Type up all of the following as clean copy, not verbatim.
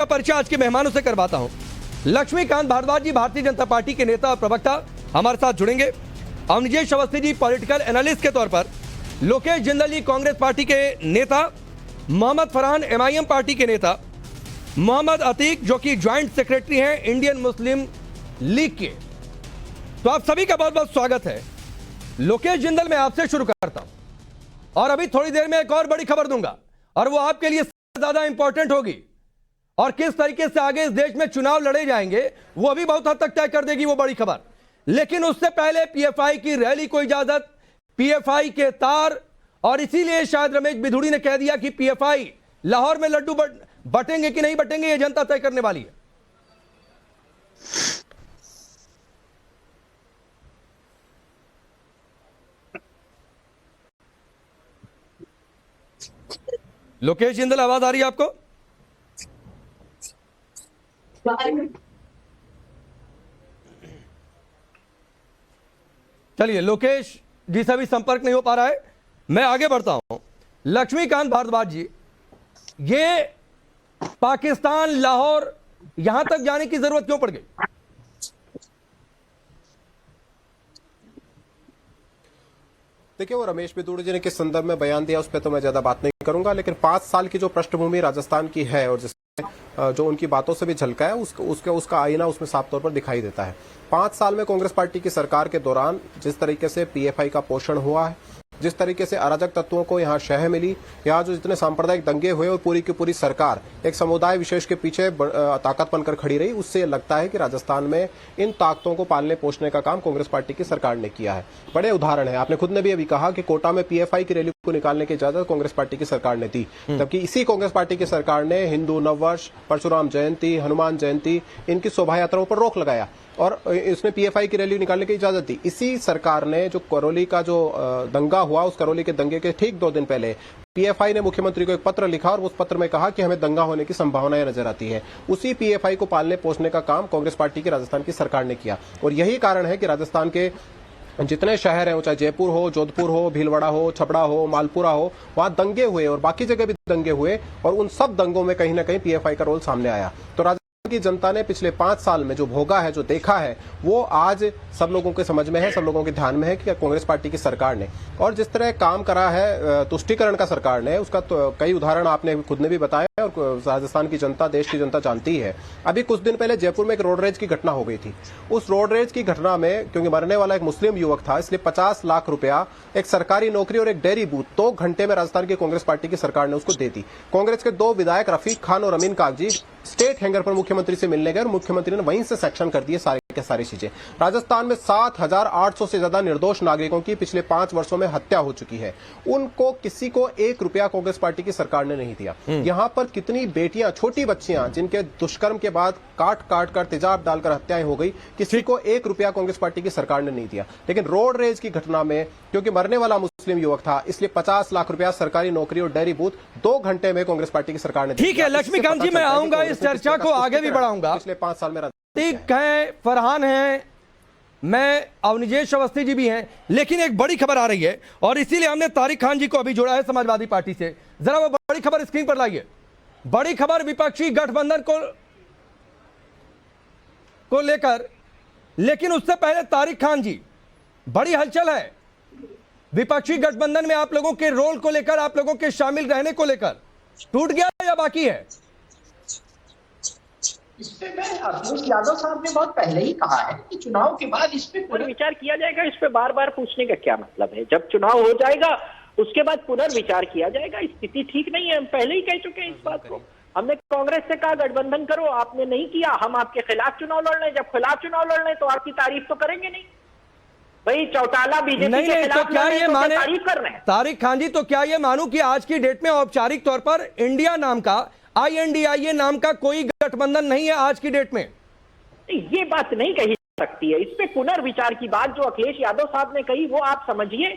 का परिचय आज के मेहमानों से करवाता हूं। लक्ष्मीकांत भारद्वाज जी भारतीय जनता पार्टी के नेता और प्रवक्ता हमारे साथ जुड़ेंगे। अवनिजेश अवस्थी जी पॉलिटिकल एनालिस्ट के तौर पर, लोकेश जिंदल जी कांग्रेस पार्टी के नेता, मोहम्मद फरहान एमआईएम पार्टी के नेता, मोहम्मद अतीक जो कि ज्वाइंट सेक्रेटरी हैं इंडियन मुस्लिम लीग के। तो आप सभी का बहुत बहुत स्वागत है। लोकेश जिंदल, मैं आपसे शुरू करता हूं और अभी थोड़ी देर में एक और बड़ी खबर दूंगा और वो आपके लिए ज्यादा इंपॉर्टेंट होगी और किस तरीके से आगे इस देश में चुनाव लड़े जाएंगे वो अभी बहुत हद तक तय कर देगी वो बड़ी खबर। लेकिन उससे पहले पीएफआई की रैली को इजाजत, पीएफआई के तार, और इसीलिए शायद रमेश बिधूड़ी ने कह दिया कि पीएफआई लाहौर में लड्डू बटेंगे कि नहीं बटेंगे ये जनता तय करने वाली है। लोकेश जिंदल, आवाज आ रही है आपको? चलिए, लोकेश जी से भी संपर्क नहीं हो पा रहा है, मैं आगे बढ़ता हूं। लक्ष्मीकांत भारद्वाज जी, ये पाकिस्तान लाहौर यहां तक जाने की जरूरत क्यों पड़ गई? देखिए, वो रमेश बिधूड़ी जी ने किस संदर्भ में बयान दिया उस पर तो मैं ज्यादा बात नहीं करूंगा, लेकिन 5 साल की जो पृष्ठभूमि राजस्थान की है और जिसमें जो उनकी बातों से भी झलका है उसका आईना उसमें साफ तौर पर दिखाई देता है। 5 साल में कांग्रेस पार्टी की सरकार के दौरान जिस तरीके से पीएफआई का पोषण हुआ है, जिस तरीके से अराजक तत्वों को यहाँ शह मिली, यहाँ जो जितने सांप्रदायिक दंगे हुए और पूरी की पूरी सरकार एक समुदाय विशेष के पीछे ताकत बनकर खड़ी रही, उससे लगता है कि राजस्थान में इन ताकतों को पालने पोषने का काम कांग्रेस पार्टी की सरकार ने किया है। बड़े उदाहरण है, आपने खुद ने भी अभी कहा कि कोटा में पीएफआई की रैली को निकालने की इजाजत कांग्रेस पार्टी की सरकार ने दी, जबकि इसी कांग्रेस पार्टी की सरकार ने हिंदू नववर्ष, परशुराम जयंती, हनुमान जयंती, इनकी शोभा यात्राओं पर रोक लगाया और इसमें पीएफआई की रैली निकालने की इजाजत दी। इसी सरकार ने जो करौली का जो दंगा हुआ, उस करौली के दंगे के ठीक 2 दिन पहले पीएफआई ने मुख्यमंत्री को एक पत्र लिखा और उस पत्र में कहा कि हमें दंगा होने की संभावनाएं नजर आती है। उसी पीएफआई को पालने पोषने का काम कांग्रेस पार्टी की राजस्थान की सरकार ने किया और यही कारण है कि राजस्थान के जितने शहर हैं, चाहे जयपुर हो, जोधपुर हो, भीलवाड़ा हो, छपड़ा हो, मालपुरा हो, वहां दंगे हुए और बाकी जगह भी दंगे हुए और उन सब दंगों में कहीं ना कहीं पीएफआई का रोल सामने आया। तो की जनता ने पिछले 5 साल में जो भोगा है, जो देखा है, वो आज सब लोगों के समझ में है, सब लोगों के ध्यान में है कि कांग्रेस पार्टी की सरकार ने और जिस तरह काम करा है तुष्टीकरण का सरकार ने, उसका तो कई उदाहरण आपने खुद ने भी बताया और राजस्थान की जनता, देश की जनता जानती है। अभी कुछ दिन पहले जयपुर में एक रोड रेज की घटना हो गई थी। उस रोड रेज की घटना में क्योंकि मरने वाला एक मुस्लिम युवक था, इसलिए 50 लाख रुपया, एक सरकारी नौकरी और एक डेयरी बूथ 2 घंटे में राजस्थान की कांग्रेस पार्टी की सरकार ने उसको दे दी। कांग्रेस के 2 विधायक रफीक खान और अमीन कागजी स्टेट हैंगर पर मुख्यमंत्री से मिलने गए और मुख्यमंत्री ने वहीं से सेक्शन कर दिए सारे के सारी चीजें। राजस्थान में 7,800 से ज्यादा निर्दोष नागरिकों की पिछले 5 वर्षों में हत्या हो चुकी है। उनको किसी को 1 रुपया कांग्रेस पार्टी की सरकार ने नहीं दिया। यहां पर कितनी बेटियां, छोटी बच्चियां जिनके दुष्कर्म के बाद काट कर तेजाब डालकर हत्याएं हो गई, किसी को 1 रुपया कांग्रेस पार्टी की सरकार ने नहीं दिया। लेकिन रोड रेज की घटना में क्योंकि मरने वाला मुस्लिम युवक था, इसलिए 50 लाख रुपया, सरकारी नौकरी और डेयरी बूथ 2 घंटे में कांग्रेस पार्टी की सरकार ने। ठीक है लक्ष्मीकांत जी, मैं आऊंगा, इस चर्चा को आगे भी बढ़ाऊंगा। पिछले 5 साल में ठीक है, फरहान है, मैं अवनिजेश अवस्थी जी भी हैं, लेकिन एक बड़ी खबर आ रही है और इसीलिए हमने तारिक खान जी को अभी जोड़ा है समाजवादी पार्टी से। जरा वो बड़ी खबर स्क्रीन पर लाइए। बड़ी खबर विपक्षी गठबंधन को लेकर, लेकिन उससे पहले तारिक खान जी, बड़ी हलचल है विपक्षी गठबंधन में आप लोगों के रोल को लेकर, आप लोगों के शामिल रहने को लेकर। टूट गया या बाकी है? इस पे मैं अखिलेश यादव साहब ने बहुत पहले ही कहा है कि चुनाव के बाद इस पे पुनर्विचार किया जाएगा। इस पे बार बार पूछने का क्या मतलब है? जब चुनाव हो जाएगा उसके बाद पुनर्विचार किया जाएगा। स्थिति ठीक नहीं है, हम पहले ही कह चुके हैं इस बात को। हमने कांग्रेस से कहा गठबंधन करो, आपने नहीं किया, हम आपके खिलाफ चुनाव लड़ रहे हैं। जब खिलाफ चुनाव लड़ रहे हैं तो आपकी तारीफ तो करेंगे नहीं भाई। चौटाला बीजेपी के खिलाफ तो क्या ये माने तारीफ कर रहे हैं तारिक खान जी, तो क्या ये मानूं कि आज की डेट में औपचारिक तौर पर इंडिया नाम का, INDIA नाम का कोई गठबंधन नहीं है आज की डेट में? ये बात नहीं कही सकती है। इस पे पुनर्विचार की बात जो अखिलेश यादव साहब ने कही वो आप समझिए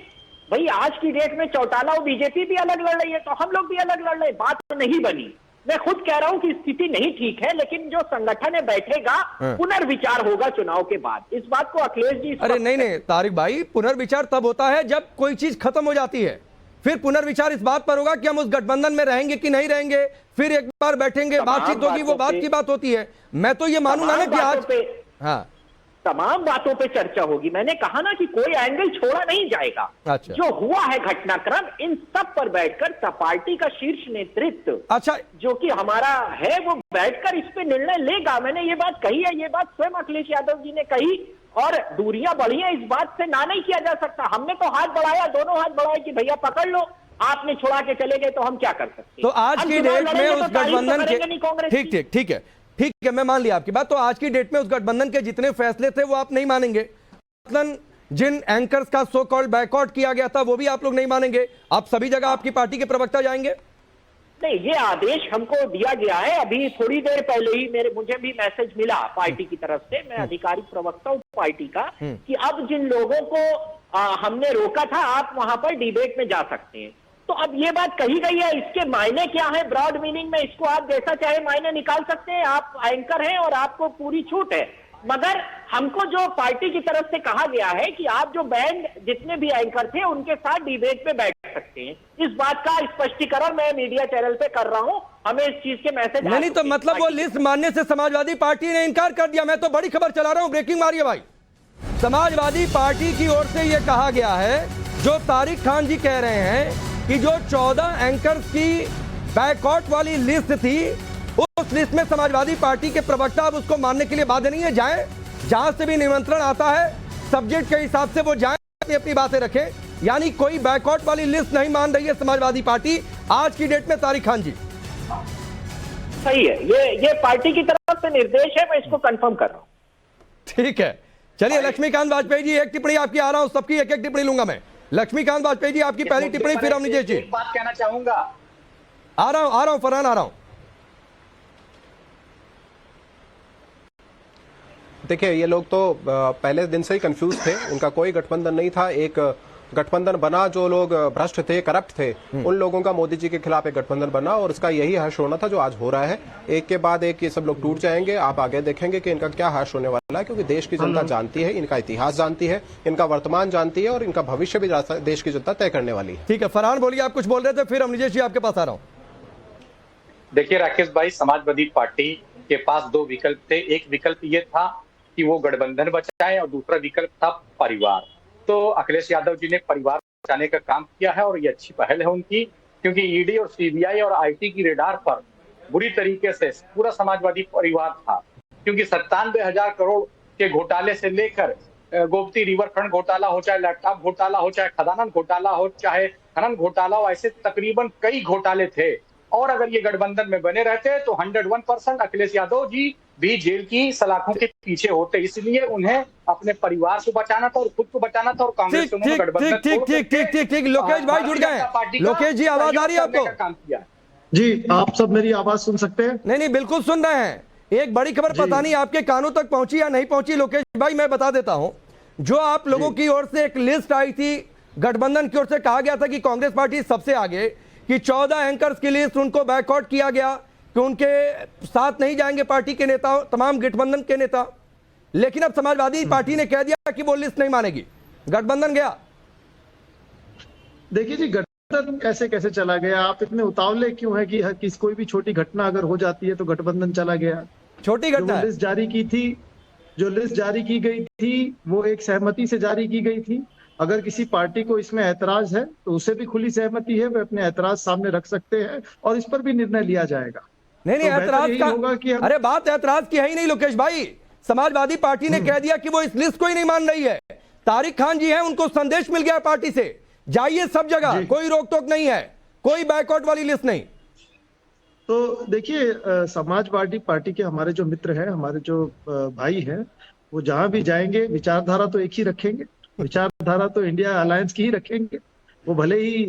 भाई। आज की डेट में चौटाला और बीजेपी भी अलग लड़ रही है तो हम लोग भी अलग लड़ रहे हैं, बात तो नहीं बनी। मैं खुद कह रहा हूं कि स्थिति नहीं ठीक है, लेकिन जो संगठन है बैठेगा, पुनर्विचार होगा चुनाव के बाद। इस बात को अखिलेश जी, अरे नहीं तारिक भाई, पुनर्विचार तब होता है जब कोई चीज खत्म हो जाती है, फिर पुनर्विचार इस बात पर होगा कि हम उस गठबंधन में रहेंगे कि नहीं रहेंगे, फिर एक बार बैठेंगे, बातचीत होगी, वो बात की बात होती है। मैं तो ये मानूंगा ना कि आज हाँ तमाम बातों पे चर्चा होगी। मैंने कहा ना कि कोई एंगल छोड़ा नहीं जाएगा। अच्छा। जो हुआ है घटनाक्रम, इन सब पर बैठकर पार्टी का शीर्ष नेतृत्व अच्छा जो कि हमारा है, वो बैठकर इस पे निर्णय लेगा। मैंने ये बात कही है, ये बात स्वयं अखिलेश यादव जी ने कही, और दूरियां बढ़ी हैं, इस बात से ना नहीं किया जा सकता। हमने तो हाथ बढ़ाया, दोनों हाथ बढ़ाए कि भैया पकड़ लो, आपने छुड़ा के चले गए तो हम क्या कर सकते। तो आज की डेट में उस गठबंधन के ठीक है, मैं मान लिया आपकी बात। तो आज की डेट में उस गठबंधन के जितने फैसले थे वो आप नहीं मानेंगे। मतलब जिन एंकर्स का सो कॉल्ड बैकआउट किया गया था वो भी आप लोग नहीं मानेंगे। आप सभी जगह आपकी पार्टी के प्रवक्ता जाएंगे? नहीं, ये आदेश हमको दिया गया है। अभी थोड़ी देर पहले ही मुझे भी मैसेज मिला पार्टी की तरफ से, मैं आधिकारिक प्रवक्ता हूं पार्टी का, कि अब जिन लोगों को हमने रोका था आप वहां पर डिबेट में जा सकते हैं। तो अब ये बात कही गई है, इसके मायने क्या है ब्रॉड मीनिंग में, इसको आप जैसा चाहे मायने निकाल सकते हैं। आप एंकर हैं और आपको पूरी छूट है, मगर हमको जो पार्टी की तरफ से कहा गया है कि आप जो बैंड जितने भी एंकर थे उनके साथ डिबेट में बैठ सकते हैं। इस बात का स्पष्टीकरण मैं मीडिया चैनल पे कर रहा हूं। हमें इस चीज के मैसेज नहीं तो मतलब वो लिस्ट मानने से समाजवादी पार्टी ने इनकार कर दिया। मैं तो बड़ी खबर चला रहा हूं, ब्रेकिंग मारिए भाई। समाजवादी पार्टी की ओर से यह कहा गया है, जो तारिक खान जी कह रहे हैं कि जो 14 एंकर्स की बैकआउट वाली लिस्ट थी, उस लिस्ट में समाजवादी पार्टी के प्रवक्ता अब उसको मानने के लिए बाध्य नहीं है। जाएं, जहां से भी निमंत्रण आता है सब्जेक्ट के हिसाब से वो जाएं, अपनी बातें रखें। यानी कोई बैकआउट वाली लिस्ट नहीं मान रही है समाजवादी पार्टी आज की डेट में। तारिक खान जी सही है, ये पार्टी की तरफ से निर्देश है, मैं इसको कंफर्म कर रहा हूं। ठीक है, चलिए लक्ष्मीकांत वाजपेयी जी, एक टिप्पणी आपकी आ रहा हूं, सबकी एक एक टिप्पणी लूंगा मैं। लक्ष्मीकांत वाजपेयी जी आपकी पहली टिप्पणी, फिर अमनिजेश जी। एक बात कहना चाहूंगा। आ रहा हूं फरहान, आ रहा हूं। देखिए, ये लोग तो पहले दिन से ही कंफ्यूज थे, इनका कोई गठबंधन नहीं था। एक गठबंधन बना, जो लोग भ्रष्ट थे, करप्ट थे, उन लोगों का मोदी जी के खिलाफ एक गठबंधन बना, और इसका यही हर्ष होना था जो आज हो रहा है। एक के बाद एक ये सब लोग टूट जाएंगे। आप आगे देखेंगे कि इनका क्या हर्ष होने वाला है, क्योंकि देश की जनता जानती है, इनका इतिहास जानती है, इनका वर्तमान जानती है, और इनका भविष्य भी देश की जनता तय करने वाली है। ठीक है, फरहान बोलिए, आप कुछ बोल रहे थे, फिर अमनिजेश जी आपके पास आ रहा हूं। देखिए राकेश भाई, समाजवादी पार्टी के पास दो विकल्प थे। एक विकल्प ये था कि वो गठबंधन बचाए, और दूसरा विकल्प था परिवार। तो अखिलेश यादव जी ने परिवार बचाने का काम किया है, और ये अच्छी पहल है उनकी, क्योंकि ईडी और सीबीआई और आईटी की रेडार पर बुरी तरीके से पूरा समाजवादी परिवार था। क्योंकि 97,000 करोड़ के घोटाले से लेकर गोमती रिवर फ्रंट घोटाला हो, चाहे लैपटॉप घोटाला हो, चाहे खदान घोटाला हो, चाहे खनन घोटाला हो, ऐसे तकरीबन कई घोटाले थे। और अगर ये गठबंधन में बने रहते तो 101% अखिलेश यादव जी भी जेल की सलाखों के पीछे होते। इसलिए उन्हें अपने परिवार को बचाना था और खुद को बचाना था, और कांग्रेस से उन्होंने गठबंधन ठीक। लोकेश भाई जुड़ गए। लोकेश जी आवाज आ रही है आपको? काम किया जी, आप सब मेरी आवाज सुन सकते हैं? नहीं, बिल्कुल सुन रहे हैं। एक बड़ी खबर पता नहीं आपके कानों तक पहुंची या नहीं पहुंची। लोकेश भाई मैं बता देता हूं, जो आप लोगों की ओर से एक लिस्ट आई थी, गठबंधन की ओर से कहा गया था कि कांग्रेस पार्टी सबसे आगे, कि 14 एंकर्स की लिस्ट उनको बैकआउट किया गया, कि उनके साथ नहीं जाएंगे पार्टी के नेता, तमाम गठबंधन के नेता। लेकिन अब समाजवादी पार्टी ने कह दिया कि वो लिस्ट नहीं मानेगी, गठबंधन गया। देखिए जी, गठबंधन कैसे चला गया? आप इतने उतावले क्यों है कि कोई भी छोटी घटना अगर हो जाती है तो गठबंधन चला गया? छोटी घटना लिस्ट जारी की थी, जो लिस्ट जारी की गई थी वो एक सहमति से जारी की गई थी। अगर किसी पार्टी को इसमें ऐतराज है तो उसे भी खुली सहमति है, वे अपने ऐतराज सामने रख सकते हैं और इस पर भी निर्णय लिया जाएगा। नहीं, ऐतराज का होगा कि अरे बात ऐतराज की है ही नहीं लोकेश भाई। समाजवादी पार्टी ने कह दिया कि वो इस लिस्ट को ही नहीं मान रही है। तारिक खान जी हैं, उनको संदेश मिल गया पार्टी से, जाइए सब जगह, कोई रोक टोक नहीं है, कोई बैकआउट वाली लिस्ट नहीं। तो देखिए, समाजवादी पार्टी के हमारे जो मित्र हैं, हमारे जो भाई हैं, वो जहां भी जाएंगे विचारधारा तो एक ही रखेंगे, विचारधारा तो इंडिया अलायंस की ही रखेंगे। वो भले ही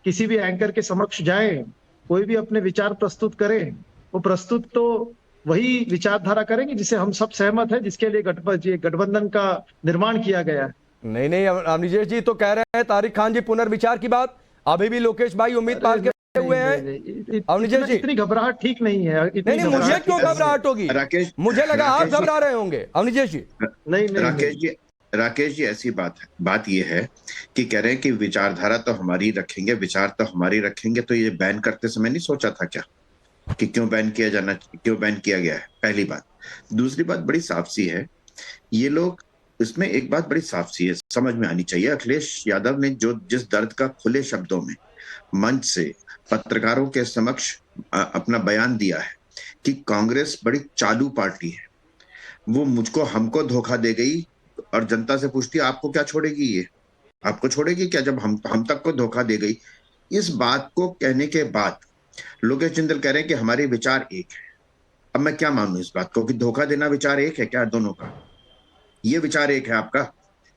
किसी भी एंकर के समक्ष जाएं, कोई भी अपने विचार प्रस्तुत करें, वो प्रस्तुत तो वही विचारधारा करेंगे जिसे हम सब सहमत हैं, जिसके लिए गठबंधन का निर्माण किया गया है। नहीं, अमनिजेश जी तो कह रहे हैं तारिक खान जी पुनर्विचार की बात, अभी भी लोकेश भाई उम्मीद पाल के हुए हैं। अमनिजेश जी, इतनी घबराहट ठीक नहीं है। नहीं, मुझे क्यों घबराहट होगी? मुझे लगा आप घबरा रहे होंगे। अमनिजेश जी, नहीं राकेश जी, राकेश जी ऐसी बात ये है कि कह रहे हैं कि विचारधारा तो हमारी रखेंगे, विचार तो हमारी रखेंगे, तो ये बैन करते समय नहीं सोचा था क्या कि क्यों बैन किया गया है? पहली बात। दूसरी बात बड़ी साफ सी है, ये लोग, इसमें एक बात बड़ी साफ सी है, समझ में आनी चाहिए। अखिलेश यादव ने जो जिस दर्द का खुले शब्दों में मंच से पत्रकारों के समक्ष अपना बयान दिया है कि कांग्रेस बड़ी चालू पार्टी है, वो हमको धोखा दे गई और जनता से पूछती है आपको क्या छोड़ेगी, ये आपको छोड़ेगी क्या जब हम तक को धोखा दे गई? इस बात को कहने के बाद लोकेश जिंदल कह रहे हैं कि हमारे विचार एक है। अब मैं क्या मानूं इस बात को कि धोखा देना विचार एक है क्या दोनों का? ये विचार एक है आपका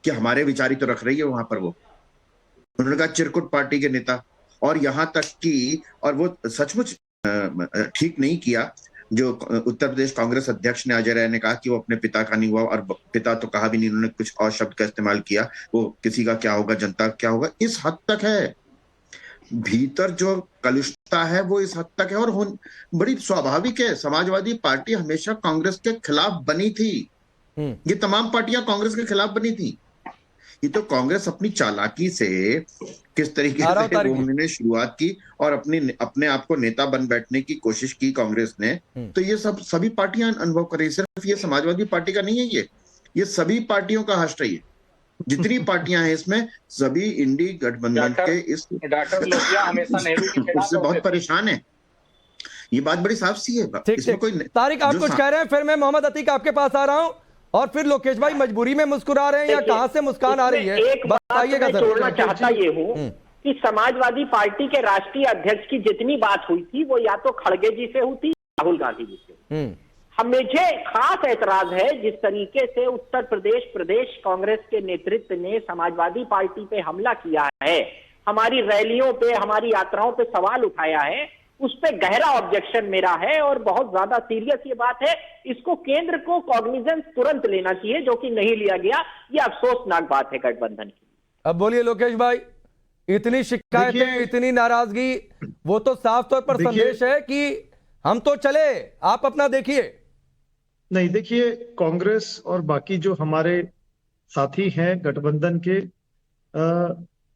कि हमारे विचार ही तो रख रही है वहां पर वो। उन्होंने कहा चिरकुट पार्टी के नेता, और यहां तक कि, और वो सचमुच ठीक नहीं किया जो उत्तर प्रदेश कांग्रेस अध्यक्ष ने, अजय राय ने कहा कि वो अपने पिता का नहीं हुआ, और पिता तो कहा भी नहीं, उन्होंने कुछ और शब्द का इस्तेमाल किया, वो किसी का क्या होगा, जनता का क्या होगा, इस हद तक है। भीतर जो कलुषता है वो इस हद तक है, और बड़ी स्वाभाविक है। समाजवादी पार्टी हमेशा कांग्रेस के खिलाफ बनी थी, ये तमाम पार्टियां कांग्रेस के खिलाफ बनी थी। ये तो कांग्रेस अपनी चालाकी से किस तरीके से उन्होंने शुरुआत की और अपने आप को नेता बन बैठने की कोशिश की कांग्रेस ने, तो ये सभी पार्टियां अनुभव कर रही। सिर्फ ये समाजवादी पार्टी का नहीं है, ये सभी पार्टियों का हश्र है। जितनी पार्टियां हैं इसमें, सभी इंडी गठबंधन के इस डॉक्टर लोहिया हमेशा नेहरू के खिलाफ उससे बहुत परेशान है। ये बात बड़ी साफ सी है। इसमें कोई तारिक आप कुछ कह रहे हैं, फिर मैं मोहम्मद अतीक आपके पास आ रहा हूं, और फिर लोकेश भाई मजबूरी में मुस्कुरा रहे हैं या कहां से मुस्कान आ रही है? एक बात मैं जोड़ना चाहता ये हूं कि समाजवादी पार्टी के राष्ट्रीय अध्यक्ष की जितनी बात हुई थी वो या तो खड़गे जी से हुई थी, राहुल गांधी जी से। मुझे खास ऐतराज है जिस तरीके से उत्तर प्रदेश कांग्रेस के नेतृत्व ने समाजवादी पार्टी पे हमला किया है, हमारी रैलियों पे, हमारी यात्राओं पे सवाल उठाया है, उस पे गहरा ऑब्जेक्शन मेरा है और बहुत ज्यादा सीरियस ये बात है। इसको केंद्र को कॉग्निजेंस तुरंत लेना चाहिए, जो कि नहीं लिया गया। ये अफसोसनाक बात है गठबंधन की। अब बोलिए लोकेश भाई, इतनी शिकायतें, इतनी नाराजगी, वो तो साफ तौर पर संदेश है कि हम तो चले, आप अपना देखिए। नहीं, देखिए, कांग्रेस और बाकी जो हमारे साथी हैं गठबंधन के,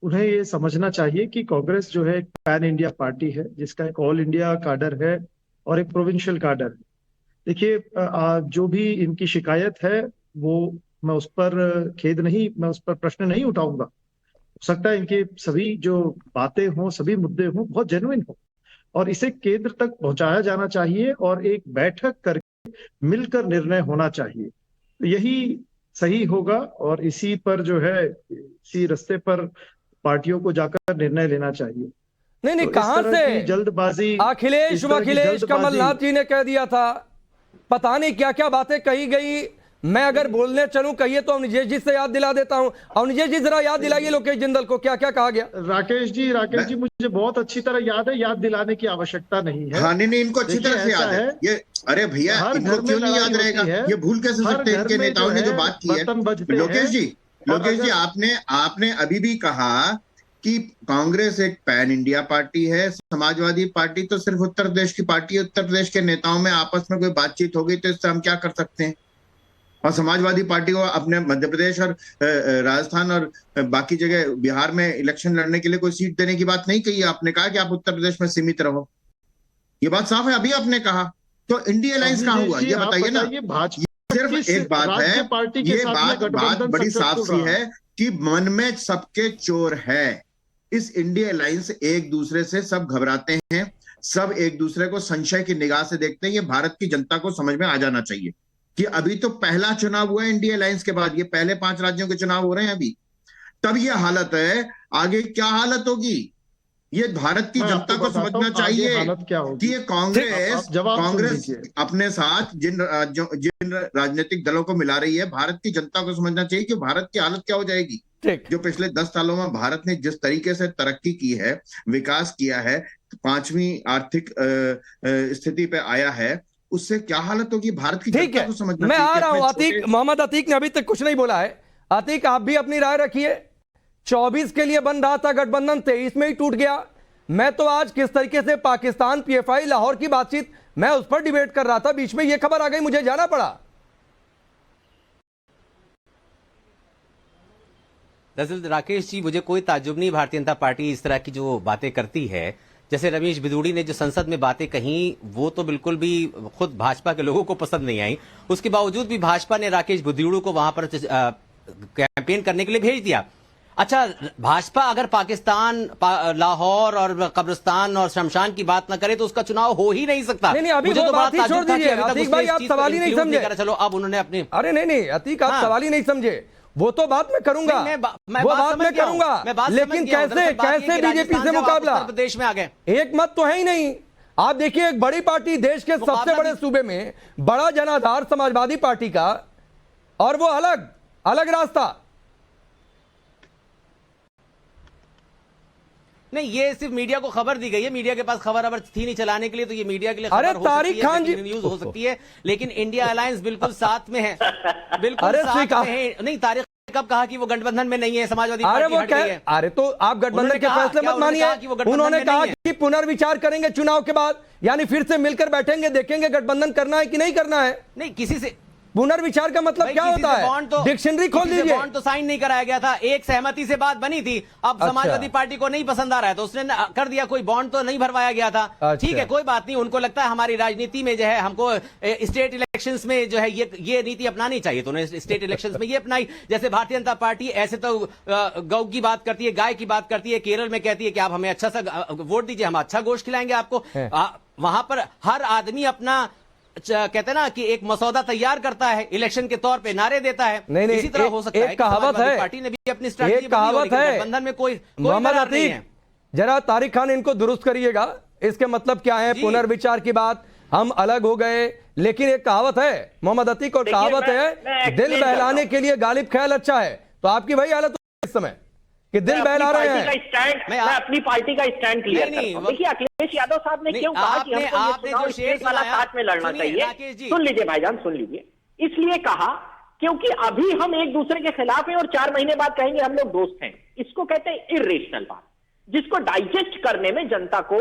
उन्हें ये समझना चाहिए कि कांग्रेस जो है एक पैन इंडिया पार्टी है, जिसका एक ऑल इंडिया काडर है और एक प्रोविंशियल काडर है। देखिए, जो भी इनकी शिकायत है वो मैं उस पर मैं उस पर प्रश्न नहीं उठाऊंगा। हो सकता है इनकी सभी जो बातें हों, सभी मुद्दे हों, बहुत जेन्युइन हो, और इसे केंद्र तक पहुंचाया जाना चाहिए और एक बैठक करके मिलकर निर्णय होना चाहिए। यही सही होगा, और इसी पर जो है, इसी रास्ते पर पार्टियों को जाकर निर्णय लेना चाहिए। नहीं, तो कहां से जल्दबाजी? अखिलेश कमलनाथ जी ने कह दिया था, पता नहीं क्या क्या बातें कही गई। मैं अगर बोलने चलूं, कहिए तो अवनिजेश जी से याद दिला देता हूं। अवनिजेश जी जरा याद दिलाइए लोकेश जिंदल को क्या क्या कहा गया। राकेश जी मुझे बहुत अच्छी तरह याद है, याद दिलाने की आवश्यकता नहीं है। हाँ, नहीं, इनको अच्छी तरह से याद है ये। अरे भैया, इनको क्यों नहीं याद रहेगा? ये भूल कैसे सकते हैं? इनके नेताओं ने जो बात की है। लोकेश जी, आपने अभी भी कहा कि कांग्रेस एक पैन इंडिया पार्टी है, समाजवादी पार्टी तो सिर्फ उत्तर प्रदेश की पार्टी है। उत्तर प्रदेश के नेताओं में आपस में कोई बातचीत हो गई तो इससे हम क्या कर सकते हैं? और समाजवादी पार्टी को अपने मध्य प्रदेश और राजस्थान और बाकी जगह, बिहार में इलेक्शन लड़ने के लिए कोई सीट देने की बात नहीं कही। आपने कहा कि आप उत्तर प्रदेश में सीमित रहो, ये बात साफ है। अभी आपने कहा, तो इंडिया अलायंस कहाँ हुआ ये बताइए ना। सिर्फ एक बात है, ये बात बड़ी साफ सी है कि मन में सबके चोर है। इस इंडिया अलायंस एक दूसरे से सब घबराते हैं, सब एक दूसरे को संशय की निगाह से देखते हैं। ये भारत की जनता को समझ में आ जाना चाहिए कि अभी तो पहला चुनाव हुआ है इंडिया अलायंस के बाद, ये पहले 5 राज्यों के चुनाव हो रहे हैं अभी, तब ये हालत है। आगे क्या हालत होगी ये भारत की जनता को समझना चाहिए कि ये कांग्रेस अपने साथ जिन राजनीतिक दलों को मिला रही है, भारत की जनता को समझना चाहिए कि भारत की हालत क्या हो जाएगी। जो पिछले 10 सालों में भारत ने जिस तरीके से तरक्की की है, विकास किया है, 5वीं आर्थिक स्थिति पे आया है, उससे क्या हालत होगी भारत की जनता को समझना चाहिए। मैं आ रहा हूं अतीक, मोहम्मद अतीक ने अभी तक कुछ नहीं बोला है। अतीक, आप भी अपनी राय रखिए। 24 के लिए बन रहा था गठबंधन, 23 में ही टूट गया। मैं तो आज किस तरीके से पाकिस्तान, पीएफआई, लाहौर की बातचीत, मैं उस पर डिबेट कर रहा था, बीच में यह खबर आ गई, मुझे जाना पड़ा। दरअसल राकेश जी, मुझे कोई ताज्जुब नहीं भारतीय जनता पार्टी इस तरह की जो बातें करती है। जैसे रमेश बिदूड़ी ने जो संसद में बातें कही, वो तो बिल्कुल भी खुद भाजपा के लोगों को पसंद नहीं आई। उसके बावजूद भी भाजपा ने राकेश बिदूड़ी को वहां पर कैंपेन करने के लिए भेज दिया। अच्छा, भाजपा अगर पाकिस्तान, लाहौर और कब्रिस्तान और शमशान की बात न करे तो उसका चुनाव हो ही नहीं सकता। नहीं, अभी मुझे वो तो बात ही छोड़ दीजिए अतीक भाई, आप सवाल ही नहीं समझे। चलो अब उन्होंने अपने, अरे नहीं अतीक, आप सवाल ही नहीं समझे। वो तो बात मैं करूंगा, वो बात मैं करूंगा, लेकिन कैसे बीजेपी से मुकाबला? उत्तर प्रदेश में आ गए, एक मत तो है ही नहीं। आप देखिए, एक बड़ी पार्टी देश के सबसे बड़े सूबे में, बड़ा जनाधार समाजवादी पार्टी का, और वो अलग रास्ता। नहीं, ये सिर्फ मीडिया को खबर दी गई है। मीडिया के पास खबर थी नहीं चलाने के लिए, तो ये मीडिया के लिए अरे खबर हो सकती तारिक खान जी, न्यूज हो सकती है, लेकिन इंडिया अलायंस बिल्कुल साथ में है, बिल्कुल अरे साथ में है। नहीं, तारिक कब कहा कि वो गठबंधन में नहीं है, समाजवादी अरे पार्टी वो हट गई है। अरे तो आप गठबंधन के फैसले मत मानिए। उन्होंने कहा कि पुनर्विचार करेंगे चुनाव के बाद, यानी फिर से मिलकर बैठेंगे, देखेंगे गठबंधन करना है कि नहीं करना है। नहीं, किसी से पुनर्विचार का मतलब क्या होता है? डिक्शनरी खोल दीजिए। बॉन्ड तो साइन नहीं कराया गया था, एक सहमति से बात बनी थी। अब समाजवादी पार्टी को नहीं पसंद आ रहा है तो उसने कर दिया, कोई बॉन्ड तो नहीं भरवाया गया था। ठीक है, कोई बात नहीं। उनको लगता है हमारी राजनीति में जो है हमको स्टेट इलेक्शंस में जो है ये नीति अपनानी चाहिए, तो उन्होंने स्टेट इलेक्शंस में ये अपनाई। जैसे भारतीय जनता पार्टी ऐसे तो गौ की बात करती है, गाय की बात करती है, केरल में कहती है कि आप हमें अच्छा सा वोट दीजिए, हम अच्छा गोश्त खिलाएंगे आपको। वहां पर हर आदमी अपना, कहते हैं ना कि एक मसौदा तैयार करता है, इलेक्शन के तौर पे नारे देता है। नहीं, इसी तरह हो सकता है। एक कहावत है, पार्टी ने भी अपनी स्ट्रेटजी, एक कहावत है, गठबंधन में कोई मोहम्मद अतीक, जरा तारिक खान इनको दुरुस्त करिएगा। इसके मतलब क्या है? पुनर्विचार की बात, हम अलग हो गए, लेकिन एक कहावत है मोहम्मद अतीक, और कहावत है दिल बहलाने के लिए गालिब ख्याल अच्छा है। तो आपकी वही हालत इस समय कि दिल बहला रहे हैं। मैं अपनी पार्टी का स्टैंड क्लियर करता हूं। देखिए, अखिलेश यादव साहब ने क्यों कहा कि हमको ये चुनाव स्टेट वाला साथ में लड़ना चाहिए? सुन लीजिए भाईजान, सुन लीजिए। इसलिए कहा क्योंकि अभी हम एक दूसरे के खिलाफ हैं और 4 महीने बाद कहेंगे हम लोग दोस्त हैं। इसको कहते हैं इर्रेशनल बात, जिसको डाइजेस्ट करने में जनता को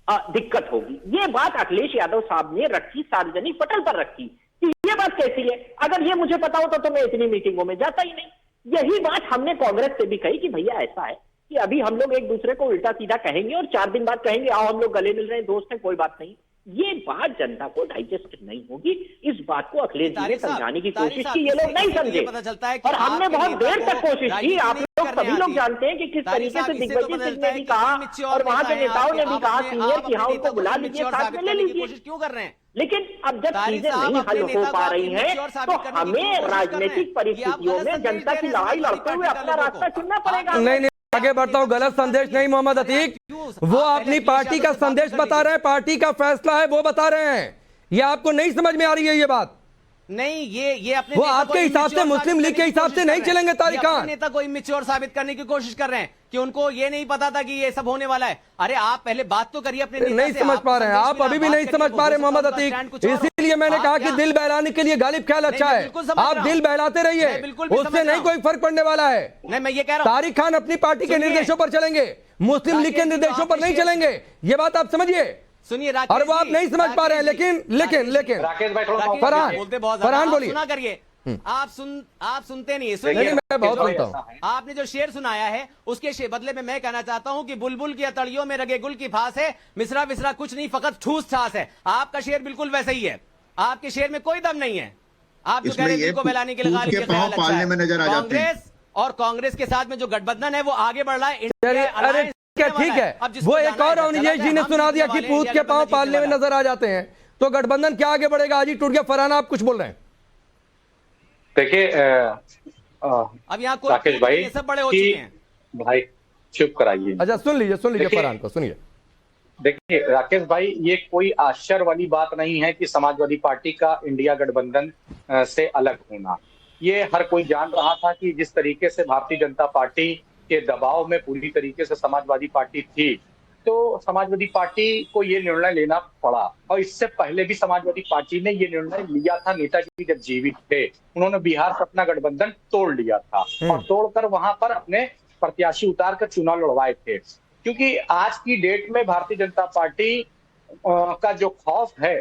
दिक्कत होगी। ये बात अखिलेश यादव साहब ने रखी, सार्वजनिक पटल पर रखी कि ये बात कैसी है। अगर ये मुझे पता होता तो मैं इतनी मीटिंगों में जाता ही नहीं। यही बात हमने कांग्रेस से भी कही कि भैया ऐसा है कि अभी हम लोग एक दूसरे को उल्टा सीधा कहेंगे और 4 दिन बाद कहेंगे आओ हम लोग गले मिल रहे हैं, दोस्त हैं, कोई बात नहीं। ये बात जनता को डाइजेस्ट नहीं होगी। इस बात को अखिलेश जी ने समझाने की कोशिश की, ये लोग नहीं समझे और हमने बहुत देर तक कोशिश की। आप लोग सभी लोग जानते हैं कि किस तरीके से दिग्विजय सिंह ने भी कहा और वहां के नेताओं ने भी कहा सीनियर कि हाँ उनको बुला लीजिए, साथ में ले लीजिए। क्यों कर रहे हैं? लेकिन अब जब चीजें नहीं हल हो पा रही हैं तो हमें राजनीतिक परिस्थितियों में जनता की लड़ाई लड़ते हुए अपना रास्ता चुनना पड़ेगा। नहीं, आगे बढ़ता हूं। गलत संदेश नहीं मोहम्मद अतीक, वो अपनी पार्टी का संदेश बता रहे हैं, पार्टी का फैसला है वो बता रहे हैं। ये आपको नहीं समझ में आ रही है ये बात? नहीं, ये अपने वो आपके हिसाब से, मुस्लिम लीग के हिसाब से नहीं चलेंगे तारिक खान। नेता को इमेच्योर साबित करने की कोशिश कर रहे हैं कि उनको ये नहीं पता था कि ये सब होने वाला है। अरे आप पहले बात तो करिए अपने नेता से। नहीं समझ पा रहे हैं आप, अभी भी नहीं समझ पा रहे मोहम्मद अतीक। इसीलिए मैंने कहा कि दिल बहलाने के लिए गालिब ख्याल अच्छा है। आप दिल बहलाते रहिए, उससे नहीं कोई फर्क पड़ने वाला है। नहीं, मैं ये कह रहा हूं तारिक खान अपनी पार्टी के निर्देशों पर चलेंगे, मुस्लिम लीग के निर्देशों पर नहीं चलेंगे। ये बात आप समझिए। सुनिए और वो आप नहीं समझ पा रहे हैं, लेकिन राकेश भाई फरहान बोलिए। सुना करिए, आप सुनते नहीं है। नहीं, मैं बहुत सुनता हूं। आपने जो शेर सुनाया है उसके बदले में मैं कहना चाहता हूं कि बुलबुल की अतड़ियों में रगे गुल की फास है, मिसरा विसरा कुछ नहीं फकत ठूस ठास है। आपका शेर बिल्कुल वैसा ही है, आपके शेर में कोई दम नहीं है। आप जो कह रहे हैं को बहलाने के लिए कांग्रेस और कांग्रेस के साथ में जो गठबंधन है वो आगे बढ़ रहा है। ठीक है, वो एक और अवनिजेश जी ने सुना दिया कि पूत के पांव पालने में नजर आ जाते हैं, तो गठबंधन क्या आगे बढ़ेगा? आज ही टूट गया। फरहान आप कुछ बोल रहे हैं? देखिए अब यहाँ राकेश भाई सब बड़े हो चुके हैं। भाई चुप कराइए। अच्छा सुन लीजिए फरहान को सुनिए। देखिए राकेश भाई, ये कोई आश्चर्य वाली बात नहीं है कि समाजवादी पार्टी का इंडिया गठबंधन से अलग होना। ये हर कोई जान रहा था कि जिस तरीके से भारतीय जनता पार्टी के दबाव में पूरी तरीके से समाजवादी पार्टी थी, तो समाजवादी पार्टी को ये निर्णय लेना पड़ा। और इससे पहले भी समाजवादी पार्टी ने ये निर्णय लिया था, नेताजी जब जीवित थे उन्होंने बिहार से अपना गठबंधन तोड़ लिया था और तोड़कर वहां पर अपने प्रत्याशी उतार कर चुनाव लड़वाए थे। क्योंकि आज की डेट में भारतीय जनता पार्टी का जो खौफ है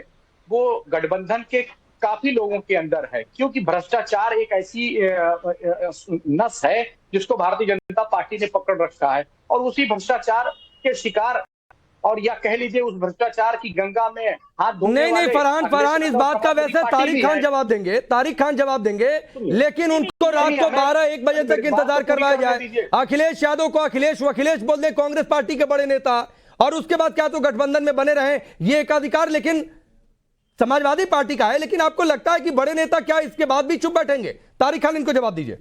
वो गठबंधन के काफी लोगों के अंदर है, क्योंकि भ्रष्टाचार एक ऐसी नस है जिसको भारतीय जनता पार्टी ने पकड़ रखा है, और उसी भ्रष्टाचार के शिकार, और या कह लीजिए उस भ्रष्टाचार की गंगा में हाथ धोने नहीं फरहान इस बात का वैसे तारिक खान जवाब देंगे, लेकिन उनको रात को 12-1 बजे तक इंतजार करवाया जाए। अखिलेश यादव को अखिलेश बोल दें, कांग्रेस पार्टी के बड़े नेता, और उसके बाद क्या तो गठबंधन में बने रहे, ये एक अधिकार लेकिन समाजवादी पार्टी का है। लेकिन आपको लगता है कि बड़े नेता क्या इसके बाद भी चुप बैठेंगे? तारिक खान, इनको जवाब दीजिए।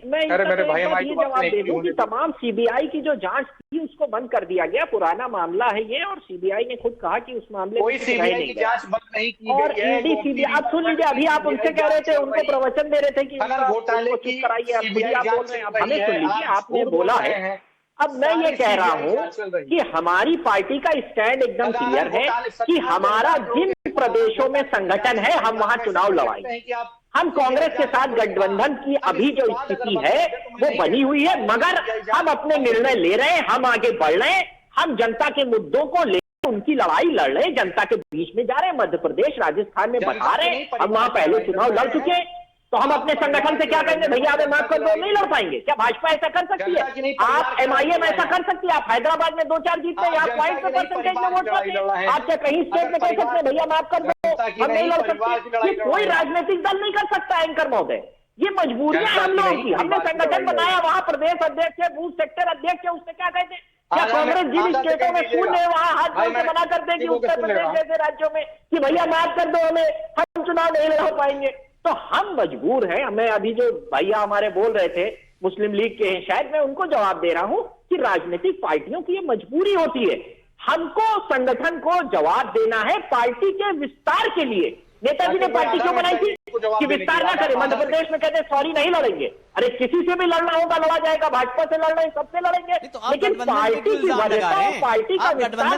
मैं ये जवाब दे दूं कि तमाम सीबीआई की जो जांच थी उसको बंद कर दिया गया, पुराना मामला है ये, और सीबीआई ने खुद कहा कि उस मामले कोई सीबीआई की जांच बंद नहीं की और गई है। ईडी सीबीआई, आप सुन लीजिए, अभी आप उनसे कह रहे थे, उनको प्रवचन दे रहे थे कि घोटाले चुप कराइए, आप खुद ही आप बोल रहे हैं। अब हमें सुन लीजिए, आपने बोला है। अब मैं ये कह रहा हूं कि हमारी पार्टी का स्टैंड एकदम क्लियर है कि हमारा जिन प्रदेशों में संगठन है हम वहां चुनाव लड़ाएंगे। हम कांग्रेस के साथ गठबंधन की अभी जो स्थिति है वो बनी हुई है, मगर हम अपने निर्णय ले रहे हैं, हम आगे बढ़ रहे हैं, हम जनता के मुद्दों को ले उनकी लड़ाई लड़ रहे हैं, जनता के बीच में जा रहे हैं, मध्य प्रदेश राजस्थान में बढ़ा रहे हैं। हम वहां पहले चुनाव लड़ चुके हैं, तो हम अपने संगठन से क्या कहेंगे, भैया हमें माफ कर दो, नहीं लड़ पाएंगे। क्या भाजपा ऐसा कर सकती है? आप एमआईएम ऐसा कर सकती है? आप हैदराबाद में 2-4 जीतते हैं, आप 5% में वोट पाते हैं, आप क्या कहीं स्टेट में कह सकते हैं भैया माफ कर दो, हम नहीं लड़ सकते? ये कोई राजनीतिक दल नहीं कर सकता एंकर महोदय, ये मजबूरियां हम लोगों की। हमने संगठन बनाया, वहां प्रदेश अध्यक्ष है, बूथ सेक्टर अध्यक्ष है, उससे क्या कहते हैं? क्या कांग्रेस जिन स्टेटों में शून्य है वहां हाथ जोड़ के मना कर देगी उत्तर प्रदेश जैसे राज्यों में कि भैया माफ कर दो हमें, हम चुनाव नहीं लड़ पाएंगे? तो हम मजबूर हैं। हमें अभी जो भैया हमारे बोल रहे थे मुस्लिम लीग के हैं, शायद मैं उनको जवाब दे रहा हूं कि राजनीतिक पार्टियों की ये मजबूरी होती है, हमको संगठन को जवाब देना है पार्टी के विस्तार के लिए। नेताजी ने पार्टी क्यों बनाई थी कि विस्तार ना करे। मध्य प्रदेश में कहते सॉरी नहीं लड़ेंगे, अरे किसी से भी लड़ना होगा लड़ा जाएगा, भाजपा से लड़ रहे हैं, सबसे लड़ेंगे, लेकिन पार्टी की वजह पार्टी का विस्तार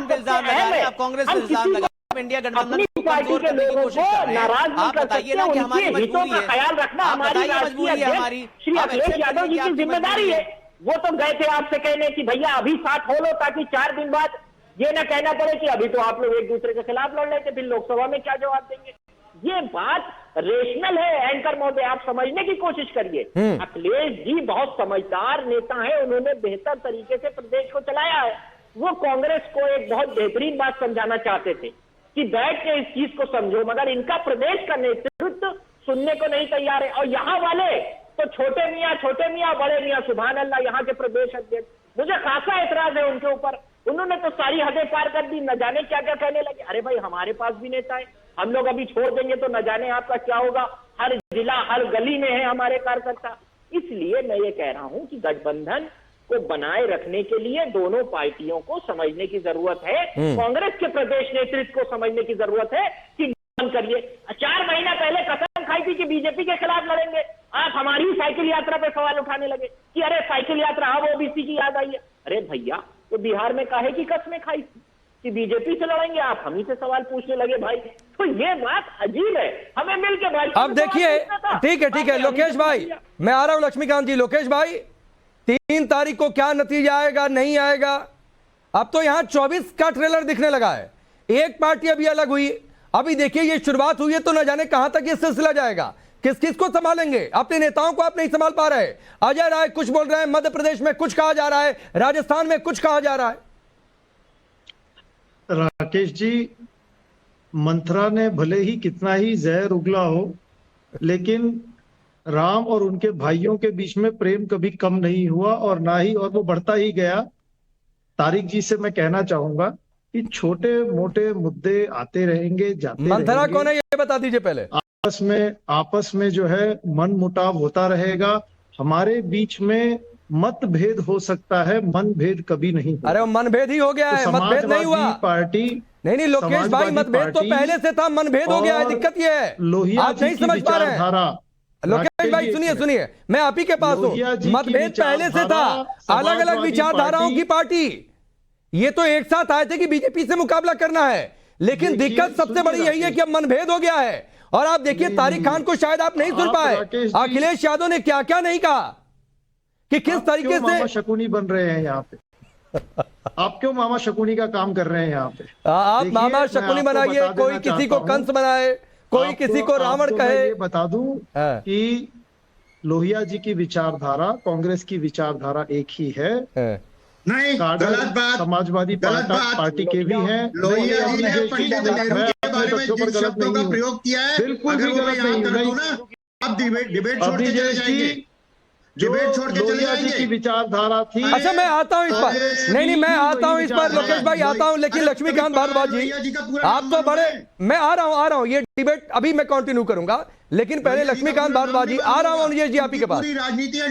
इंडिया अपनी पार्टी के लोगों को नाराज नहीं कर सकते, उनके हितों का ख्याल रखना हमारी राष्ट्रीय अध्यक्ष श्री अखिलेश यादव जी की जिम्मेदारी है। वो तो गए थे आपसे कहने कि भैया अभी साथ हो लो, ताकि 4 दिन बाद ये ना कहना पड़े कि अभी तो आप लोग एक दूसरे के खिलाफ लड़ रहे थे, फिर लोकसभा में क्या जवाब देंगे। ये बात रेशनल है एंकर महोदय, आप समझने की कोशिश करिए। अखिलेश जी बहुत समझदार नेता है, उन्होंने बेहतर तरीके से प्रदेश को चलाया है। वो कांग्रेस को एक बहुत बेहतरीन बात समझाना चाहते थे कि बैठ के इस चीज को समझो, मगर इनका प्रदेश का नेतृत्व सुनने को नहीं तैयार है। और यहाँ वाले तो छोटे मियाँ बड़े मियाँ, सुभान अल्लाह, यहाँ के प्रदेश अध्यक्ष, मुझे खासा एतराज है उनके ऊपर। उन्होंने तो सारी हदें पार कर दी, न जाने क्या क्या कहने लगे। अरे भाई हमारे पास भी नेता है, हम लोग अभी छोड़ देंगे तो न जाने आपका क्या होगा। हर जिला हर गली में है हमारे कार्यकर्ता। इसलिए मैं ये कह रहा हूं कि गठबंधन को बनाए रखने के लिए दोनों पार्टियों को समझने की जरूरत है, कांग्रेस के प्रदेश नेतृत्व को समझने की जरूरत है कि बंद करिए। 4 महीना पहले कसम खाई थी कि बीजेपी के खिलाफ लड़ेंगे, आप हमारी साइकिल यात्रा पे सवाल उठाने लगे कि अरे साइकिल यात्रा अब ओबीसी की याद आई है। अरे भैया तो बिहार में काहे की कसमें खाई कि बीजेपी से लड़ेंगे, आप हम ही से सवाल पूछने लगे भाई। तो ये बात अजीब है, हमें मिलकर भाई। अब देखिए, ठीक है लोकेश भाई, मैं आ रहा हूं लक्ष्मीकांत जी। लोकेश भाई 3 तारीख को क्या नतीजा आएगा नहीं आएगा? अब तो यहां 24 का ट्रेलर दिखने लगा है, एक पार्टी अभी अलग हुई। अभी देखिए ये शुरुआत हुई है, तो न जाने कहां तक ये सिलसिला जाएगा, किस किस को संभालेंगे। अपने नेताओं को आप नहीं संभाल पा रहे। अजय राय कुछ बोल रहे हैं, मध्य प्रदेश में कुछ कहा जा रहा है, राजस्थान में कुछ कहा जा रहा है। राकेश जी, मंथरा ने भले ही कितना ही जहर उगला हो, लेकिन राम और उनके भाइयों के बीच में प्रेम कभी कम नहीं हुआ, और ना ही, और वो बढ़ता ही गया। तारिक जी से मैं कहना चाहूंगा कि छोटे मोटे मुद्दे आते रहेंगे, जाते रहेंगे। मंथरा कौन है ये बता दीजिए पहले। आपस में जो है मन मुटाव होता रहेगा, हमारे बीच में मतभेद हो सकता है, मनभेद कभी नहीं। अरे वो मनभेद ही हो गया है, मतभेद नहीं हुआ। पार्टी नहीं लोकेश भाई, मतभेद तो पहले से था, मनभेद हो गया है। दिक्कत ये है आप नहीं समझ पा रहे हैं। लोकेश भाई सुनिए, मैं आप ही के पास हूं। मतभेद पहले से था, अलग अलग विचारधाराओं की पार्टी, ये तो एक साथ आए थे कि बीजेपी से मुकाबला करना है। लेकिन दिक्कत सबसे बड़ी यही है कि अब मनभेद हो गया है। और आप देखिए तारिक खान को शायद आप नहीं सुन पाए, अखिलेश यादव ने क्या क्या नहीं कहा कि किस तरीके से मामा शकुनी बन रहे हैं यहाँ पे। आप क्यों मामा शकुनी का काम कर रहे हैं यहाँ पे? आप मामा शकुनी बनाइए, कोई किसी को कंस बनाए, कोई किसी को रावण कहे। ये बता दूं कि लोहिया जी की विचारधारा कांग्रेस की विचारधारा एक ही है। नहीं, गलत बात, समाजवादी पार्टी के भी हैं। लोहिया जी ने पंडित नेहरू के बारे में जिन शब्दों का प्रयोग किया है, बिल्कुल अगर भी वो मैं गलत यहाँ नहीं कर दूं ना, आप डिबेट छोड़ के चले जाएंगे, डिबेट छोड़ के चले लोहिया जी की जाएंगे। विचारधारा थी। अच्छा मैं आता हूं इस पर, नहीं मैं आता हूं इस पर लोकेश भाई, आता हूं, लेकिन लक्ष्मीकांत भारद्वाज जी आप तो बड़े, मैं आ रहा हूं ये डिबेट अभी मैं कंटिन्यू करूंगा, लेकिन पहले लक्ष्मीकांत भारद्वाज जी, आ रहा हूं अवनीश जी आप ही के पास।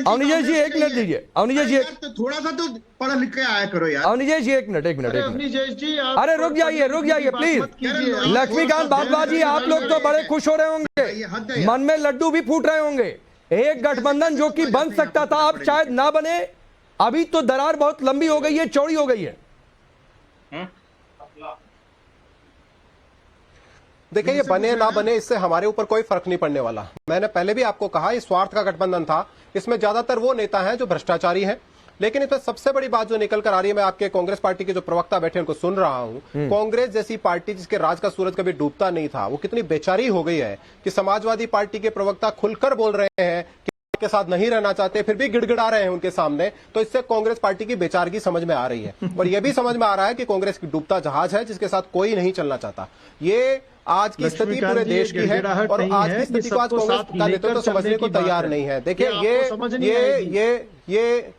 अवनीश जी 1 मिनट दीजिए, अवनीश जी थोड़ा सा तो पढ़ा लिख के आया करो यार। अवनीश जी 1 मिनट अवनीश जी अरे रुक जाइए प्लीज। लक्ष्मीकांत भारद्वाज जी आप लोग तो बड़े खुश हो रहे होंगे, मन में लड्डू भी फूट रहे होंगे। एक गठबंधन जो कि बन सकता था अब शायद ना बने, अभी तो दरार बहुत लंबी हो गई है, चौड़ी हो गई है। देखिए ये बने ना बने इससे हमारे ऊपर कोई फर्क नहीं पड़ने वाला। मैंने पहले भी आपको कहा ये स्वार्थ का गठबंधन था, इसमें ज्यादातर वो नेता हैं जो भ्रष्टाचारी हैं। लेकिन इसमें सबसे बड़ी बात जो निकल कर आ रही है, मैं आपके कांग्रेस पार्टी के जो प्रवक्ता बैठे उनको सुन रहा हूं, कांग्रेस जैसी पार्टी जिसके राज का सूरज कभी डूबता नहीं था, वो कितनी बेचारी हो गई है कि समाजवादी पार्टी के प्रवक्ता खुलकर बोल रहे हैं कि के साथ नहीं रहना चाहते, फिर भी गिड़गिड़ा रहे हैं उनके सामने। तो इससे कांग्रेस पार्टी की बेचारगी समझ में आ रही है, और यह भी समझ में आ रहा है कि कांग्रेस की डूबता जहाज है जिसके साथ कोई नहीं चलना चाहता। ये आज की स्थिति पूरे देश की है, और आज की स्थिति को आज कांग्रेस का नेतृत्व तो समझने को तैयार नहीं है। देखिए ये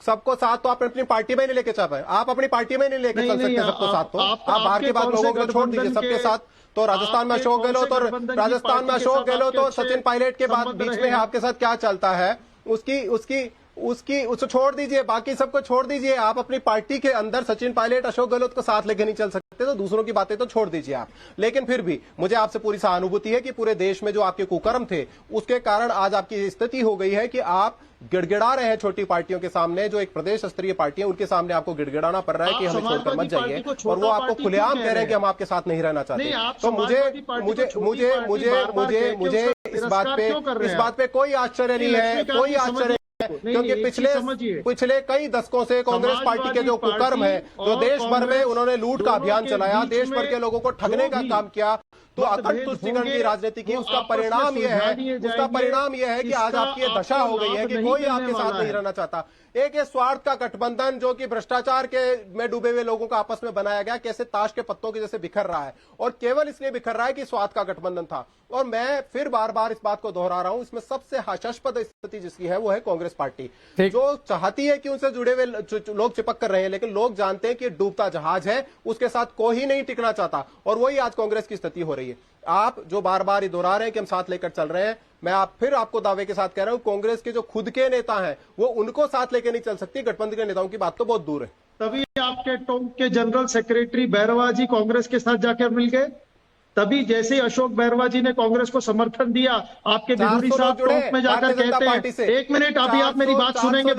सबको साथ तो आप अपनी पार्टी में नहीं लेके चल पाए, आप अपनी पार्टी में नहीं लेके चल सकते सबको साथ। तो आप बाहर के बाद लोगों को छोड़ दीजिए सबके साथ। तो राजस्थान में अशोक गहलोत तो सचिन पायलट के बाद बीच में है, आपके साथ क्या चलता है उसको छोड़ दीजिए, बाकी सबको छोड़ दीजिए। आप अपनी पार्टी के अंदर सचिन पायलट अशोक गहलोत को साथ लेके नहीं चल सकते, तो दूसरों की बातें तो छोड़ दीजिए आप। लेकिन फिर भी मुझे आपसे पूरी सहानुभूति है कि पूरे देश में जो आपके कुकर्म थे उसके कारण आज आपकी स्थिति हो गई है कि आप गिड़गिड़ा रहे हैं छोटी पार्टियों के सामने, जो एक प्रदेश स्तरीय पार्टी है उनके सामने आपको गिड़गिड़ाना पड़ रहा है कि हमें छोड़कर मत जाइए, और वो आपको खुलेआम कह रहे हैं कि हम आपके साथ नहीं रहना चाहते। तो मुझे इस बात पे कोई आश्चर्य नहीं है, कोई आश्चर्य, क्योंकि पिछले कई दशकों से कांग्रेस पार्टी के जो कुकर्म है, जो देश भर में उन्होंने लूट का अभियान चलाया, देश भर के लोगों को ठगने का काम किया, तो अखंड तुष्टिकरण की राजनीति की, उसका परिणाम यह है कि आज आपकी ये दशा हो गई है कि कोई आपके साथ नहीं रहना चाहता। एक ये स्वार्थ का गठबंधन जो कि भ्रष्टाचार के में डूबे हुए लोगों का आपस में बनाया गया, कैसे ताश के पत्तों के जैसे बिखर रहा है, और केवल इसलिए बिखर रहा है कि स्वार्थ का गठबंधन था। और मैं फिर बार बार इस बात को दोहरा रहा हूं, इसमें सबसे हास्यास्पद स्थिति जिसकी है वो है कांग्रेस पार्टी, जो चाहती है कि उनसे जुड़े हुए लोग चिपक कर रहे हैं, लेकिन लोग जानते हैं कि डूबता जहाज है, उसके साथ कोई नहीं टिकना चाहता, और वही आज कांग्रेस की स्थिति हो रही है। आप जो बार बार ये दोहरा रहे हैं कि हम साथ लेकर चल रहे हैं, मैं आपको दावे के साथ कह रहा हूं, कांग्रेस के जो खुद के नेता हैं वो उनको साथ लेके नहीं चल सकती, गठबंधन के नेताओं की बात तो बहुत दूर है। तभी आपके टोंक के जनरल सेक्रेटरी बैरवा जी कांग्रेस के साथ जाकर मिल गए, तभी जैसे ही अशोक बैरवा जी ने कांग्रेस को समर्थन दिया, आपके बिधुरी साहब टोंक में जाकर कहते हैं, 1 मिनट अभी आप मेरी बात सुनेंगे,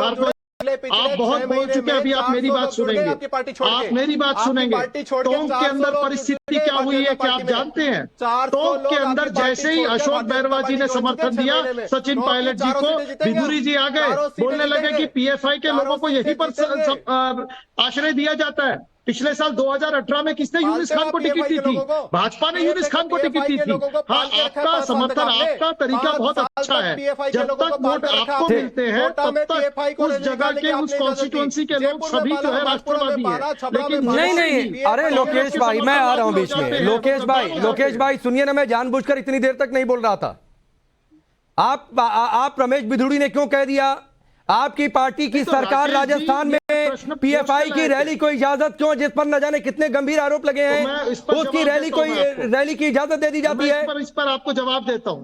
आप बहुत बोल चुके, अभी आप मेरी बात सुनेंगे, आप मेरी बात सुनेंगे। टोंक के अंदर परिस्थिति क्या हुई है क्या आप जानते हैं? टोंक के अंदर जैसे ही अशोक बैरवा जी ने समर्थन दिया सचिन पायलट जी को, बिधुरी जी आ गए, बोलने लगे कि पीएफआई के लोगों को यहीं पर आश्रय दिया जाता है। पिछले साल 2018 में किसने यूनिस खान को टिकट दी थी? भाजपा ने यूनिस खान को टिकट दी थी। हाँ, आपका समर्थन, आपका तरीका बहुत अच्छा है। जब तक वोट आपको मिलते हैं तब तक उस जगह के, उस कॉन्स्टिट्यूएंसी के लोग सभी जो है राष्ट्रवादी है। लेकिन नहीं, अरे लोकेश भाई मैं आ रहा हूं बीच में। लोकेश भाई सुनिए ना, मैं जानबूझकर इतनी देर तक नहीं बोल रहा था। आप रमेश बिधुड़ी ने क्यों कह दिया? आपकी पार्टी की सरकार राजस्थान में पीएफआई की रैली को इजाजत क्यों, जिस पर न जाने कितने गंभीर आरोप लगे हैं, उसकी रैली की इजाजत दे दी जाती है? इस पर आपको जवाब देता हूं।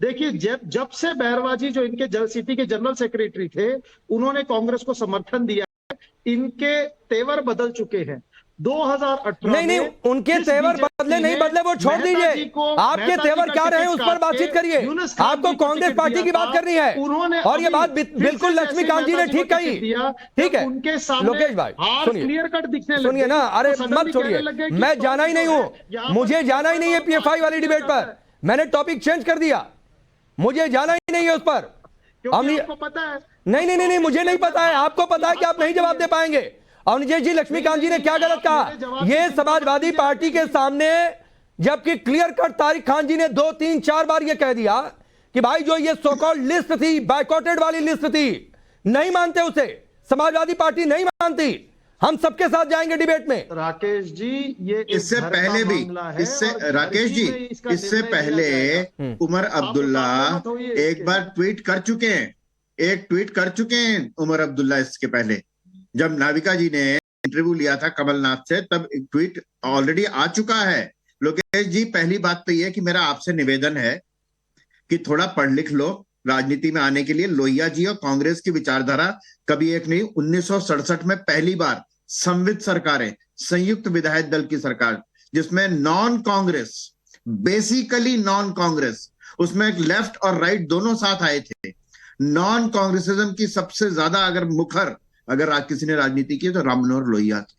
देखिए, जब से बैरवा जी जो इनके सिटी के जनरल सेक्रेटरी थे, उन्होंने कांग्रेस को समर्थन दिया है, इनके तेवर बदल चुके हैं। 2018 नहीं, उनके तेवर बदले नहीं बदले, वो छोड़ दीजिए। आपके तेवर क्या रहे उस पर बातचीत करिए। आपको कांग्रेस पार्टी की बात करनी है, और ये बात बिल्कुल लक्ष्मीकांत जी ने ठीक कही। ठीक है लोकेश भाई, सुनिए ना, अरे मत छोड़िए, मैं जाना ही नहीं हूं, मुझे जाना ही नहीं है पीएफआई वाली डिबेट पर। मैंने टॉपिक चेंज कर दिया, मुझे जाना ही नहीं है उस पर। आपको पता है? नहीं, मुझे नहीं पता है, आपको पता है कि आप नहीं जवाब दे पाएंगे। अवनीश जी, लक्ष्मीकांत जी ने क्या गलत कहा? ये समाजवादी पार्टी के सामने, जबकि क्लियर कट तारिक खान जी ने 2, 3, 4 बार ये कह दिया कि भाई जो ये सो कॉल्ड लिस्ट थी, बायकॉटेड वाली लिस्ट थी, नहीं मानते उसे, समाजवादी पार्टी नहीं मानती, हम सबके साथ जाएंगे डिबेट में। राकेश जी, ये इससे पहले भी, राकेश जी, इससे पहले उमर अब्दुल्ला एक बार ट्वीट कर चुके हैं, एक ट्वीट कर चुके हैं उमर अब्दुल्ला। इसके पहले जब नाविका जी ने इंटरव्यू लिया था कमलनाथ से, तब एक ट्वीट ऑलरेडी आ चुका है। लोकेश जी, पहली बात तो यह कि मेरा आपसे निवेदन है कि थोड़ा पढ़ लिख लो राजनीति में आने के लिए। लोहिया जी और कांग्रेस की विचारधारा कभी एक नहीं, 1967 में पहली बार संवित सरकारें, संयुक्त विधायक दल की सरकार, जिसमें non Congress, basically non Congress, उसमें लेफ्ट और राइट दोनों साथ आए थे। नॉन कांग्रेसिज्म की सबसे ज्यादा अगर मुखर अगर आज किसी ने राजनीति की तो राम मनोहर लोहिया थी।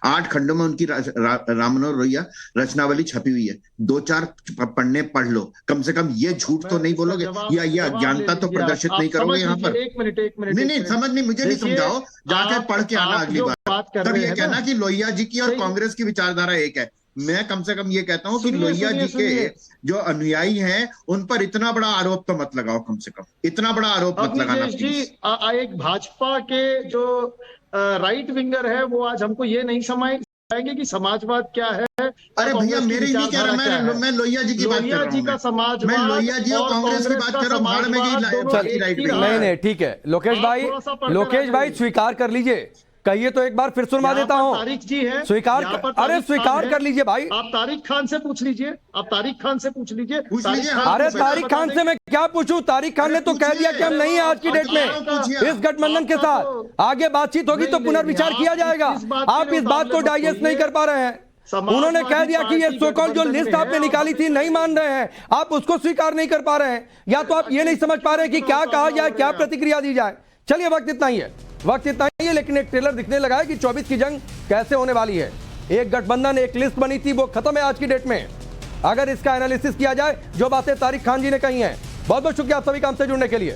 8 खंडों में उनकी राम मनोहर लोहिया रचनावली छपी हुई है, 2-4 पढ़ने पढ़ लो कम से कम। ये झूठ तो नहीं बोलोगे या ये अज्ञानता तो प्रदर्शित नहीं करोगे यहाँ पर। एक मिनट नहीं समझ नहीं, मुझे नहीं समझाओ, जाके पढ़ के आना अगली बार। तब ये कहना कि लोहिया जी की और कांग्रेस की विचारधारा एक है। मैं कम से कम ये कहता हूं कि लोहिया जी के जो अनुयायी हैं उन पर इतना बड़ा आरोप तो मत लगाओ, कम से कम इतना बड़ा आरोप मत लगाना जी। एक भाजपा के जो राइट विंगर है वो आज हमको ये नहीं समझाएंगे कि समाजवाद क्या है। अरे भैया, मेरी नहीं कह रहा, मैं लोहिया जी की बात कर रहा हूं। जी का समाजवाद, मैं लोहिया जी और कांग्रेस की बात कर रहा हूं। भाड़ में नहीं, ठीक है लोकेश भाई स्वीकार कर लीजिए, कहिए तो एक बार फिर सुनवा देता हूं। तारिक जी है, स्वीकार, अरे स्वीकार कर लीजिए भाई। आप तारिक खान से पूछ लीजिए, आप तारिक खान से पूछ लीजिए। अरे तारिक खान से मैं क्या पूछूं? तारिक खान ने तो कह दिया कि हम नहीं है आज की डेट में इस गठबंधन के साथ। आगे बातचीत होगी तो पुनर्विचार किया जाएगा। आप इस बात को डाइजेस्ट नहीं कर पा रहे हैं। उन्होंने कह दिया कि ये सो कॉल्ड जो लिस्ट आपने निकाली थी नहीं मान रहे हैं, आप उसको स्वीकार नहीं कर पा रहे हैं, या तो आप ये नहीं समझ पा रहे कि क्या कहा जाए, क्या प्रतिक्रिया दी जाए। चलिए, वक्त इतना ही है, लेकिन एक ट्रेलर दिखने लगा है कि 24 की जंग कैसे होने वाली है। एक गठबंधन, एक लिस्ट बनी थी, वो खत्म है आज की डेट में। अगर इसका एनालिसिस किया जाए, जो बातें तारिक खान जी ने कही हैं। बहुत बहुत शुक्रिया आप सभी का हमसे जुड़ने के लिए।